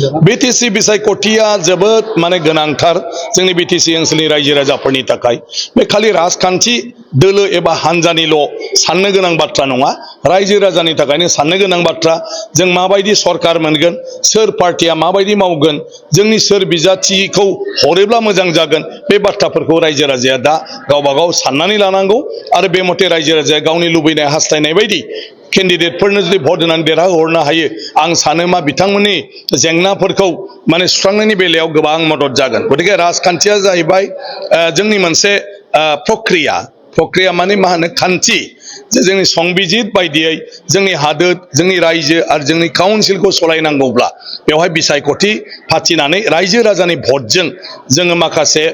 BTC बिसायख'थिया जोबोद माने गोनांथार जोंनि बिटिसि ओनसोलनि रायजो राजाफोरनि थाखाय बे खालि राजखान्थि दोलो एबा हानजानिल' साननो गोनां बाथ्रा नङा रायजो राजानि थाखायनो साननो गोनां बाथ्रा जों माबायदि सरकार मोनगोन सोर पार्टिया माबायदि मावगोन जोंनि सोर बिजाथिखौ हरोब्ला मोजां जागोन बे बाथ्राफोरखौ रायजो राजाया दा गावबा गाव साननानै लानांगौ आरो बे मथे रायजो राजाया गावनि लुबैनाय हास्थायनाय बायदि केन्डिडेटफोरनो जुदि भट होनानै देरहाहरनो हायो आं सानो मा बिथांमोननि जेंनाफोरखौ माने सुस्रांनायनि बेलायाव गोबां मदद जागोन गतिके राजखान्थिया जाहैबाय जोंनि मोनसे प्रक्रिया माने मा होनो खान्थि जे जोंनि संबिजित बायदियै जोंनि हादोर जोंनि रायजो आरो जोंनि काउन्सिलखौ सलायनांगौब्ला बेवहाय बिसायख'थि फाथिनानै रायजो राजानि भटजों जोङो माखासे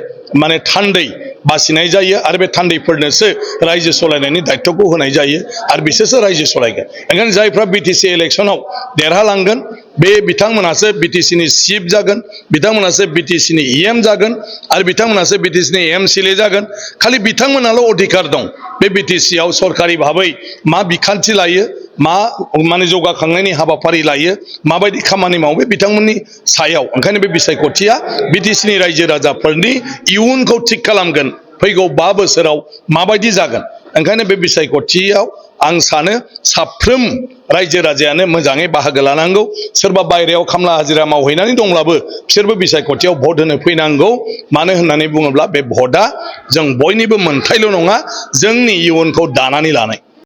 माने थान्दै बासिनाय जायो आरो बे थान्दैफोरनोसो रायजो सलायनायनि दायित्वखौ होनाय जायो आरो बिसोरसो रायजो सलायगोन ओंखायनो जायफ्रा बिटिसि इलेक्सनाव देरहालांगोन बे बिथांमोनासो बिटिसिनि चिफ जागोन बिथांमोनासो बिटिसिनि इएम जागोन आरो बिथांमोनासो बिटिसिनि एमसिएलए जागोन खालि बिथांमोनाल' अधिकार दं बे बिटिसिआव सरकारि भाबै मा बिखान्थि लायो मा माने जौगाखांनायनि हाबाफारि लायो माबायदि खामानि मावो बे बिथांमोननि सायाव ओंखायनो बे बिसायख'थिया बिटिसिनि रायजो राजाफोरनि इयुनखौ थिग खालामगोन फैगौ 5 बोसोराव माबायदि जागोन ओंखायनो बे बिसायख'थियाव आं सानो साफ्रोम रायजो राजायानो मोजाङै बाहागो लानांगौ सोरबा बायरायाव खामला हाजिरा मावहैनानै दंब्लाबो बिसोरबो बिसायख'थियाव भट होनो फैनांगौ मानो होननानै बुङोब्ला बे भटआ जों बयनिबो मोनथायल' नङा जोंनि इयुनखौ दानानै लानाय